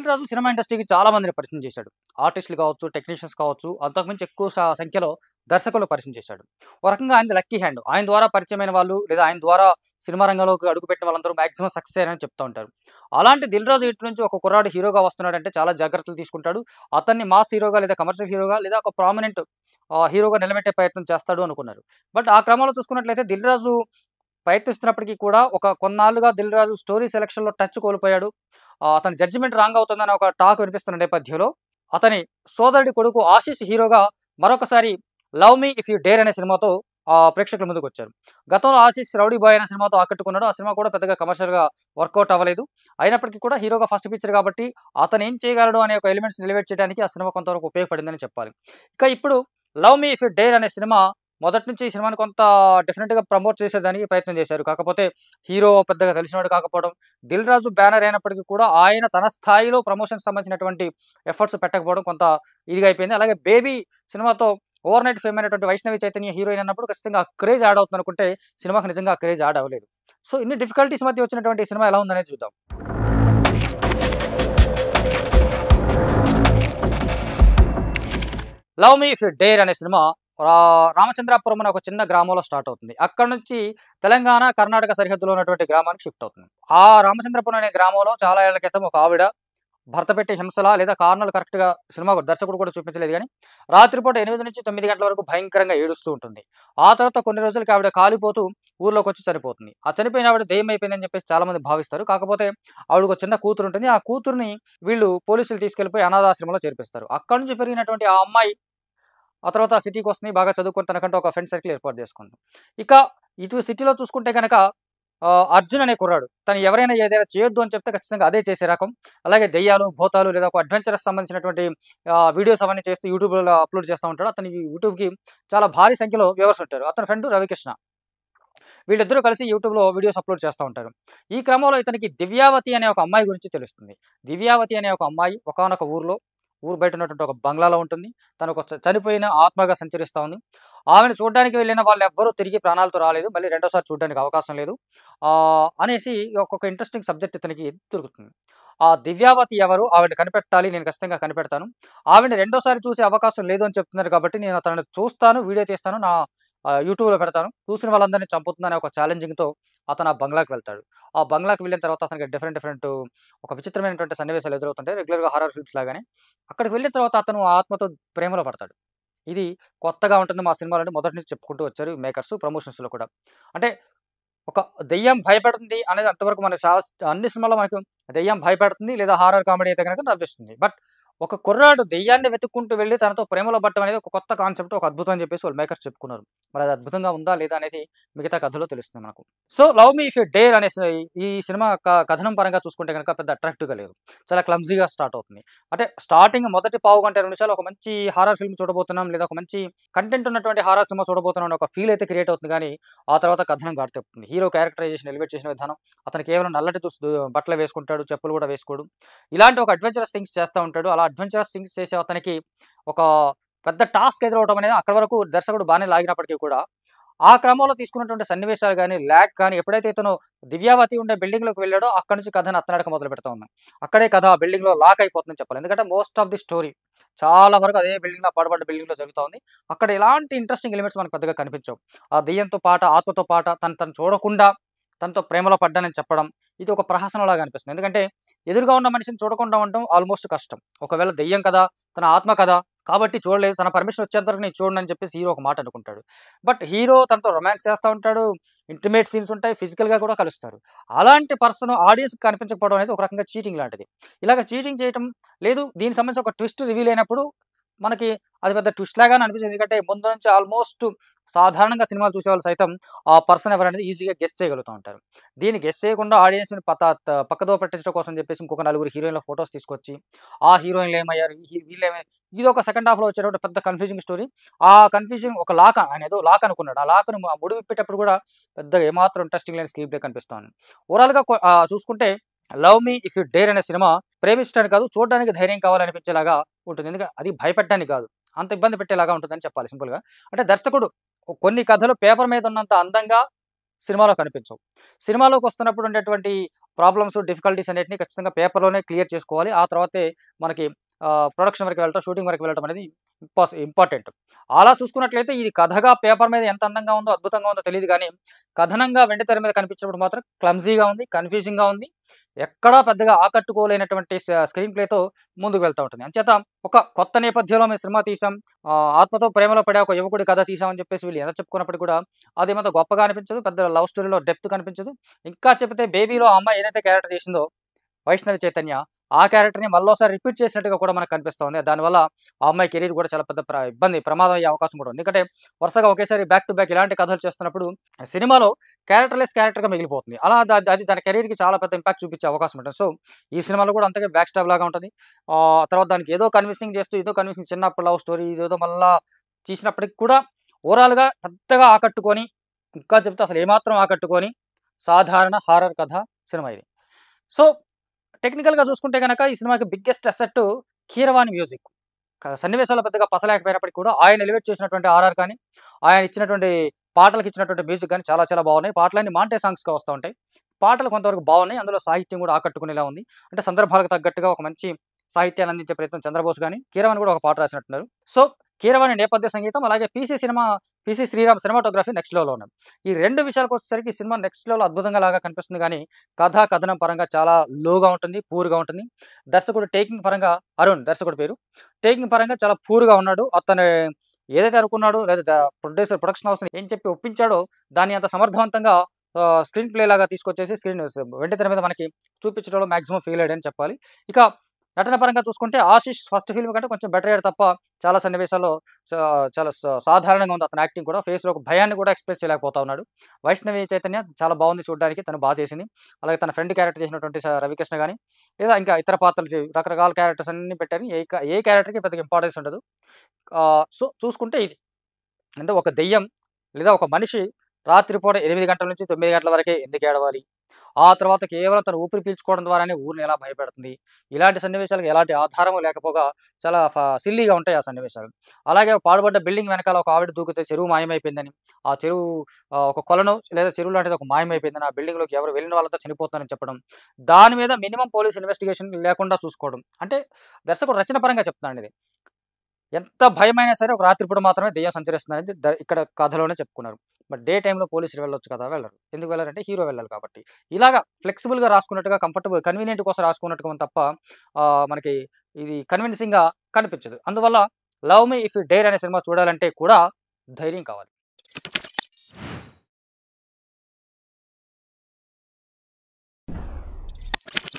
Dil Raju cinema ఇండస్ట్రీకి చాలా మందిని పరిచయం చేశాడు. ఆర్టిస్టులు కావచ్చు, టెక్నీషియన్స్ కావచ్చు, అంతకుమించి ఎక్కువ సంఖ్యలో దర్శకులను పరిచయం చేశాడు. ఒక రకంగా ఆయనది లక్కీ హ్యాండ్. ఆయన ద్వారా పరిచయమైన వాళ్ళు లేదా ఆయన ద్వారా సినిమా రంగంలోకి అడుగుపెట్టిన వాళ్ళందరూ మాక్సిమం సక్సెస్ అయ్యారని చెప్తా ఉంటారు. అలాంటి దిల్ రాజు ఇటు నుంచి ఒక కుర్రాడు హీరోగా వస్తున్నాడంటే చాలా జాగ్రత్తలు తీసుకుంటాడు. అతన్ని మాస్ హీరోగా లేదా కమర్షియల్ హీరోగా లేదా ఒక ప్రామినెంట్ హీరోగా నిలబెట్టే ప్రయత్నం చేస్తాడు అనుకున్నారు. బట్ ఆ క్రమంలో చూసుకున్నట్లయితే దిల్ రాజు ప్రయత్నిస్తున్నప్పటికీ కూడా ఒక కొన్నాళ్లుగా 'దిల్ రాజు' స్టోరీ సెలక్షన్‌లో టచ్ కోల్పోయాడు. అతని జడ్జిమెంట్ రాంగ్ అవుతుందని ఒక టాక్ వినిపిస్తున్న నేపథ్యంలో, అతని సోదరుడి కొడుకు 'ఆశీష్' హీరోగా మరొకసారి 'love me if you dare' అనే సినిమాతో ప్రేక్షకుల ముందుకొచ్చారు. గతంలో 'ఆశీష్' 'రౌడీ బాయ్' అనే సినిమాతో ఆకట్టుకున్నాడు. ఆ సినిమా కూడా పెద్దగా కమర్షియల్‌గా వర్కౌట్ అవ్వలేదు. అయినప్పటికీ కూడా హీరోగా ఫస్ట్ పిక్చర్ కాబట్టి అతను ఏం చేయగలడు అనే ఒక ఎలిమెంట్స్ ఎలివేట్ చేయడానికి ఆ సినిమా కొంతవరకు ఉపయోగపడిందని చెప్పాలి. ఇక ఇప్పుడు 'love me if you dare' అనే సినిమా మొదటి నుంచి ఈ సినిమాని కొంత డెఫినిట్‌గా ప్రమోట్ చేసేదానికి ప్రయత్నం చేశారు. కాకపోతే హీరో పెద్దగా తెలిసినోడు కాకపోవడం, 'దిల్ రాజు' బ్యానర్ అయినప్పటికీ కూడా ఆయన తన స్థాయిలో ప్రమోషన్‌కి సంబంధించినటువంటి ఎఫర్ట్స్ పెట్టకపోవడం కొంత ఇదిగా అయిపోయింది. అలాగే 'బేబీ' సినిమాతో ఓవర్ నైట్ ఫేమ్ అయినటువంటి వైష్ణవి చైతన్య హీరోయిన్ అన్నప్పుడు ఖచ్చితంగా ఆ క్రేజ్ యాడ్ అవుతుందనుకుంటే సినిమాకి నిజంగా ఆ క్రేజ్ యాడ్ అవ్వలేదు. సో, ఇన్ని డిఫికల్టీస్ మధ్య వచ్చినటువంటి ఈ సినిమా ఎలా ఉందనేది చూద్దాం. 'Love me if you dare' అనే సినిమా రామచంద్రాపురం అనే ఒక చిన్న గ్రామంలో స్టార్ట్ అవుతుంది. అక్కడి నుంచి తెలంగాణ, కర్ణాటక సరిహద్దులో ఉన్నటువంటి గ్రామానికి షిఫ్ట్ అవుతుంది. ఆ రామచంద్రపురం అనే గ్రామంలో చాలా ఏళ్ల క్రితం ఒక ఆవిడ భర్త పెట్టే హింసలా లేదా కారణాలు కరెక్ట్‌గా సినిమా దర్శకుడు కూడా చూపించలేదు గానీ, రాత్రిపూట 8-9 గంటల వరకు భయంకరంగా ఏడుస్తూ ఉంటుంది. ఆ తర్వాత కొన్ని రోజులకి ఆవిడ కాలిపోతూ ఊర్లోకొచ్చి చనిపోతుంది. ఆ చనిపోయిన ఆవిడ దెయ్యం అయిపోయిందని చెప్పేసి చాలామంది భావిస్తారు. కాకపోతే ఆవిడకు ఒక చిన్న కూతురుంటుంది. ఆ కూతురిని వీళ్ళు పోలీసులు తీసుకెళ్ళిపోయి అనాథాశ్రమంలో చేర్పిస్తారు. అక్కడి నుంచి పెరిగినటువంటి ఆ అమ్మాయి ఆ తర్వాత సిటీకొస్తుంది. బాగా చదువుకొని తనకంటూ ఒక ఫ్రెండ్ సర్కిల్ ఏర్పాటు చేసుకుంది. ఇక ఇటు సిటీలో చూసుకుంటే గనక 'అర్జున్' అనే కుర్రాడు. తను ఎవరైనా ఏదైనా చేయొద్దు అని చెప్తే ఖచ్చితంగా అదే చేసే రకం. అలాగే దెయ్యాలు, భూతాలు లేదా ఒక అడ్వెంచరస్ సంబంధించినటువంటి వీడియోస్ అవన్నీ చేస్తూ యూట్యూబ్‌లో అప్‌లోడ్ చేస్తా ఉంటాడు. అతనికి యూట్యూబ్‌కి చాలా భారీ సంఖ్యలో వ్యూవర్స్ ఉంటారు. అతని ఫ్రెండ్ రవికృష్ణ. వీళ్ళిద్దరూ కలిసి యూట్యూబ్‌లో వీడియోస్ అప్‌లోడ్ చేస్తా ఉంటారు. ఈ క్రమంలో ఇతనికి దివ్యావతి అనే ఒక అమ్మాయి గురించి తెలుస్తుంది. దివ్యావతి అనే ఒక అమ్మాయి ఒకానొక ఊరు బయట ఉన్నటువంటి ఒక బంగ్లాలో ఉంటుంది. తను ఒక చనిపోయిన ఆత్మగా సంచరిస్తా ఉంది. ఆమెను చూడ్డానికి వెళ్ళిన వాళ్ళెవ్వరూ తిరిగి ప్రాణాలతో రాలేదు. మళ్ళీ రెండోసారి చూడ్డానికి అవకాశం లేదు. అనేసి ఒకొక్క ఇంట్రెస్టింగ్ సబ్జెక్ట్ ఇతనికి దొరుకుతుంది. ఆ దివ్యావతి ఎవరు? ఆవిడని కనిపెట్టాలి. నేను ఖచ్చితంగా కనిపెడతాను. ఆవిడని రెండోసారి చూసే అవకాశం లేదు అని చెప్తున్నారు కాబట్టి నేను తనని చూస్తాను, వీడియో తీస్తాను. నా యూట్యూబ్‌లో పెడతాను. చూసిన వాళ్ళందరిని చంపుతుందనే ఒక ఛాలెంజింగ్‌తో అతను ఆ బంగ్లాకి వెళ్తాడు. ఆ బంగ్లాకి వెళ్ళిన తర్వాత అతనికి డిఫరెంట్ ఒక విచిత్రమైనటువంటి సన్నివేశాలు ఎదురవుతుంటాయి. రెగ్యులర్‌గా హారర్ ఫిల్మ్స్ లాగానే. అక్కడికి వెళ్ళిన తర్వాత అతను ఆ ఆత్మతో ప్రేమలో పడతాడు. ఇది కొత్తగా ఉంటుంది మా సినిమాలో మొదటి నుంచి చెప్పుకుంటూ వచ్చారు మేకర్స్ ప్రమోషన్స్‌లో కూడా. అంటే ఒక దెయ్యం భయపెడుతుంది అనేది అంతవరకు మన అన్ని సినిమాల్లో మనకు దెయ్యం భయపెడుతుంది లేదా హారర్ కామెడీ అయితే గనక నవ్విస్తుంది. బట్ ఒక కుర్రాడు దెయ్యాన్ని వెతుక్కుంటూ వెళ్లి తనతో ప్రేమలో పడటం అనేది ఒక కొత్త కాన్సెప్ట్, ఒక అద్భుతం అని చెప్పేసి వాళ్ళు మేకర్స్ చెప్పుకున్నారు. మరి అది అద్భుతంగా ఉందా లేదా అనేది మిగతా కథలో తెలుస్తుంది మనకు. So 'love me if you dare' అనే ఈ సినిమా కథనం పరంగా చూసుకుంటే గనక పెద్ద అట్రాక్టివ్‌గా లేదు. చాలా క్లమ్జీగా స్టార్ట్ అవుతుంది. అంటే స్టార్టింగ్ మొదటి పావుగంట 20 నిమిషాలు ఒక మంచి హారర్ ఫిల్మ్ చూడబోతున్నాం లేదా ఒక మంచి కంటెంట్ ఉన్నటువంటి హారర్ సినిమా చూడబోతున్నాం అనే ఒక ఫీల్ అయితే క్రియేట్ అవుతుంది గానీ, ఆ తర్వాత కథనం గాడి తప్పుతుంది. హీరో క్యారెక్టరైజేషన్ ఎలివేట్ చేసిన విధానం, అతను కేవలం నల్లటి బట్టలు వేసుకుంటాడు, చెప్పులు కూడా వేసుకోడు. ఇలాంటి ఒక అడ్వెంచరస్ థింగ్స్ చేస్తా ఉంటాడు. అలా అడ్వెంచరస్ థింగ్స్ చేసే అతనికి ఒక పెద్ద టాస్క్ ఎదురవ్వడం అనేది అక్కడి వరకు దర్శకుడు బానే లాగినప్పటికీ కూడా, ఆ క్రమంలో తీసుకున్నటువంటి సన్నివేశాలు గాని, ల్యాగ్ కానీ ఎప్పుడైతే ఇతను దివ్యావతి ఉండే బిల్డింగ్‌లోకి వెళ్ళాడో అక్కడి నుంచి కథ నత్తనడక మొదలు పెడతా ఉంది. అక్కడే కథ ఆ బిల్డింగ్‌లో లాక్ అయిపోతుందని చెప్పాలి. ఎందుకంటే మోస్ట్ ఆఫ్ ది స్టోరీ చాలా వరకు అదే బిల్డింగ్‌లో పాడుబడ్డ బిల్డింగ్‌లో జరుగుతా ఉంది. అక్కడ ఎలాంటి ఇంట్రెస్టింగ్ ఎలిమెంట్స్ మనకు పెద్దగా కనిపించవు. ఆ దెయ్యంతో పాట, ఆత్మతో పాట తను చూడకుండా తనతో ప్రేమలో పడ్డానని చెప్పడం, ఇది ఒక ప్రహసనంలాగా అనిపిస్తుంది. ఎందుకంటే ఎదురుగా ఉన్న మనిషిని చూడకుండా ఉండడం ఆల్మోస్ట్ కష్టం. ఒకవేళ దెయ్యం కదా! తన ఆత్మ కదా! కాబట్టి చూడలేదు. తన పర్మిషన్ వచ్చేంత వరకు నేను చూడనని చెప్పేసి హీరో ఒక మాట అనుకుంటాడు. బట్ హీరో తనతో రొమాన్స్ చేస్తా ఉంటాడు. ఇంటిమేట్ సీన్స్ ఉంటాయి. ఫిజికల్‌గా కూడా కలుస్తారు. అలాంటి పర్సన్ ఆడియన్స్‌కి కనిపించకపోవడం అనేది ఒక రకంగా చీటింగ్ లాంటిది. ఇలాగ చీటింగ్ చేయటం లేదు దీనికి సంబంధించి ఒక ట్విస్ట్ రివీల్ అయినప్పుడు మనకి అది పెద్ద ట్విస్ట్ లాగానే అనిపించింది. ఎందుకంటే ముందు నుంచి ఆల్మోస్ట్ సాధారణంగా సినిమాలు చూసేవాళ్ళు సైతం ఆ పర్సన్ ఎవరనేది ఈజీగా గెస్ చేయగలుగుతా ఉంటారు. దీన్ని గెస్ చేయకుండా ఆడియన్స్‌ని పక్కదోవ పట్టించడం కోసం చెప్పేసి ఇంకొక నలుగురు హీరోయిన్‌ల ఫోటోస్ తీసుకొచ్చి, ఆ హీరోయిన్‌లు ఏమయ్యారు? ఇదొక సెకండ్ హాఫ్‌లో వచ్చేటప్పుడు పెద్ద కన్‌ఫ్యూజింగ్ స్టోరీ. ఆ కన్‌ఫ్యూజింగ్ ఒక లాక్ ఆయన ఏదో లాక్ అనుకున్నాడు. ఆ లాక్‌ను ముడి విప్పేటప్పుడు కూడా పెద్దగా ఏమాత్రం ఇంట్రెస్టింగ్ లేని స్క్రీన్ ప్లే కనిపిస్తా ఉంది. ఓవరాల్‌గా చూసుకుంటే 'love me if you dare' అనే సినిమా ప్రేమించడానికి కాదు, చూడడానికి ధైర్యం కావాలనిపించేలాగా ఉంటుంది. ఎందుకంటే అది భయపెట్టడానికి కాదు. అంత ఇబ్బంది పెట్టేలాగా ఉంటుందని చెప్పాలి సింపుల్‌గా. అంటే దర్శకుడు కొన్ని కథలు పేపర్ మీద ఉన్నంత అందంగా సినిమాలో కనిపించవు. సినిమాలోకి వస్తున్నప్పుడు ఉండేటువంటి ప్రాబ్లమ్స్, డిఫికల్టీస్ అన్నిటిని ఖచ్చితంగా పేపర్‌లోనే క్లియర్ చేసుకోవాలి. ఆ తర్వాతే మనకి ప్రొడక్షన్ వరకు వెళ్ళటం, షూటింగ్ వరకు వెళ్ళటం అనేది ఇంపార్టెంట్. అలా చూసుకున్నట్లయితే ఇది కథగా పేపర్ మీద ఎంత అందంగా ఉందో, అద్భుతంగా ఉందో తెలీదు గానీ, కథనంగా వెండితెర మీద కనిపించినప్పుడు మాత్రం క్లమ్జీగా ఉంది, కన్‌ఫ్యూజింగ్‌గా ఉంది. ఎక్కడా పెద్దగా ఆకట్టుకోలేనటువంటి స్క్రీన్ ప్లేతో ముందుకు వెళ్తా ఉంటుంది. అంచేత ఒక కొత్త నేపథ్యంలో మేము సినిమా తీసాం. ఆత్మతో ప్రేమలో పడే ఒక యువకుడి కథ తీసామని చెప్పేసి వీళ్ళు ఎంత చెప్పుకున్నప్పటికి కూడా అదేమంత గొప్పగా అనిపించదు. పెద్ద లవ్ స్టోరీలో డెప్త్ కనిపించదు. ఇంకా చెప్తే 'బేబీలో' ఆ అమ్మాయి ఏదైతే క్యారెక్టర్ చేసిందో వైష్ణవి చైతన్య, ఆ క్యారెక్టర్‌ని మళ్ళోసారి రిపీట్ చేసినట్టుగా కూడా మనకు కనిపిస్తోంది. దానివల్ల ఆ అమ్మాయి కెరీర్ కూడా చాలా పెద్ద ప్రమాదం అయ్యే అవకాశం కూడా ఉంది. ఎందుకంటే వరుసగా ఒకేసారి బ్యాక్ టు బ్యాక్ ఇలాంటి కథలు చేస్తున్నప్పుడు సినిమాలో క్యారెక్టర్‌లెస్ క్యారెక్టర్‌గా మిగిలిపోతుంది. అలా అది తన కెరీర్‌కి చాలా పెద్ద ఇంపాక్ట్ చూపించే అవకాశం ఉంటుంది. సో, ఈ సినిమాలో కూడా అంతగా బ్యాక్ స్టాప్ లాగా ఉంటది. తర్వాత దానికి ఏదో కన్విన్సింగ్ చేస్తూ, ఏదో కన్విన్సింగ్ చిన్నప్పుడు లవ్ స్టోరీ ఇదేదో మళ్ళా తీసినప్పటికి కూడా ఓవరాల్‌గా పెద్దగా ఆకట్టుకొని, ఇంకా చెప్తే అసలు ఏమాత్రం ఆకట్టుకోని సాధారణ హారర్ కథ సినిమా ఇది. సో, టెక్నికల్‌గా చూసుకుంటే గనక ఈ సినిమాకి బిగ్గెస్ట్ అసెట్ కీరవాణి మ్యూజిక్. సన్నివేశాలు పెద్దగా పసలేకపోయినప్పటికి కూడా ఆయన ఎలివేట్ చేసినటువంటి ఆర్ఆర్ కానీ, ఆయన ఇచ్చినటువంటి పాటలకి ఇచ్చినటువంటి మ్యూజిక్ గాని చాలా చాలా బాగున్నాయి. పాటలన్నీ మాంటే సాంగ్స్‌గా వస్తా ఉంటాయి. పాటలు కొంతవరకు బాగున్నాయి. అందులో సాహిత్యం కూడా ఆకట్టుకునేలా ఉంది. అంటే సందర్భాలకు తగ్గట్టుగా ఒక మంచి సాహిత్యాన్ని అందించే ప్రయత్నం చంద్రబోస్ గాని, కీరవాణి కూడా ఒక పాట రాసినట్టున్నారు. సో, కీరవాణి నేపథ్య సంగీతం అలాగే పీసీ శ్రీరామ్ సినిమాటోగ్రఫీ నెక్స్ట్ లెవెల్‌లో ఉన్నాయి. ఈ 2 విషయాలకొచ్చేసరికి ఈ సినిమా నెక్స్ట్ లెవెల్ అద్భుతంగా లాగా కనిపిస్తుంది గానీ, కథనం పరంగా చాలా లోగా ఉంటుంది. పూర్‌గా ఉంటుంది. దర్శకుడు టేకింగ్ పరంగా అరుణ్ దర్శకుడి పేరు. టేకింగ్ పరంగా చాలా పూర్‌గా ఉన్నాడు. అతను ఏదైతే అనుకున్నాడో లేదా ప్రొడక్షన్ హౌస్‌ని ఏం చెప్పి ఒప్పించాడో దాన్ని అంత సమర్థవంతంగా స్క్రీన్ ప్లే లాగా తీసుకొచ్చేసి వెండితెర మీద మనకి చూపించడంలో మాక్సిమం ఫెయిల్ అయ్యాడని చెప్పాలి. ఇక నటన పరంగా చూసుకుంటే 'ఆశీష్' ఫస్ట్ ఫిల్మ్ కంటే కొంచెం బెటర్ అయ్యాడు తప్ప చాలా సన్నివేశాల్లో చా చాలా సాధారణంగా ఉంది అతని యాక్టింగ్ కూడా. ఫేస్‌లో ఒక భయాన్ని కూడా ఎక్స్‌ప్రెస్ చేయలేకపోతా ఉన్నాడు. వైష్ణవి చైతన్య చాలా బాగుంది చూడడానికి. తను చేసింది. అలాగే తన ఫ్రెండ్ క్యారెక్టర్ చేసినటువంటి రవికృష్ణ గాని, లేదా ఇంకా ఇతర పాత్రలు రకరకాల క్యారెక్టర్స్ అన్నీ పెట్టారు. ఏ క్యారెక్టర్‌కి పెద్దగా ఇంపార్టెన్స్ ఉండదు. సో, చూసుకుంటే ఇది. అంటే ఒక దెయ్యం లేదా ఒక మనిషి రాత్రిపూట 8 గంటల నుంచి 9 గంటల వరకే ఎందుకు ఏడవాలి? ఆ తర్వాత కేవలం తను ఊపిరి పీల్చుకోవడం ద్వారానే ఊరిని ఎలా భయపెడుతుంది? ఇలాంటి సన్నివేశాలకు ఎలాంటి ఆధారము లేకపోగా చాలా సిల్లీగా ఉంటాయి ఆ సన్నివేశాలు. అలాగే పాడుబడ్డ బిల్డింగ్ వెనకాల ఒక ఆవిడ దూకితే చెరువు మాయమైపోయిందని, ఆ చెరువు ఒక కొలను లేదా చెరువు లాంటిది ఒక మాయమైపోయిందని, ఆ బిల్డింగ్‌లోకి ఎవరు వెళ్ళిన వాళ్ళంతా చనిపోతున్నారని చెప్పడం. దాని మీద మినిమమ్ పోలీస్ ఇన్వెస్టిగేషన్ లేకుండా చూసుకోవడం. అంటే దర్శకుడు రచన పరంగా చెప్తున్నానండి ఇది. ఎంత భయమైనా సరే ఒక రాత్రిపూట మాత్రమే దెయ్యం సంచరిస్తుందనేది ఇక్కడ కథలోనే చెప్పుకున్నారు. బట్ డే టైమ్‌లో పోలీసులు వెళ్ళొచ్చు కదా! వెళ్ళరు. ఎందుకు వెళ్లరంటే హీరో వెళ్ళాలి కాబట్టి. ఇలాగా ఫ్లెక్సిబుల్‌గా రాసుకున్నట్టుగా కన్వీనియంట్ కోసం రాసుకున్నట్టుగా ఉంది తప్ప మనకి ఇది కన్విన్సింగ్‌గా కనిపించదు. అందువల్ల 'love me if you dare' అనే సినిమా చూడాలంటే కూడా ధైర్యం కావాలి.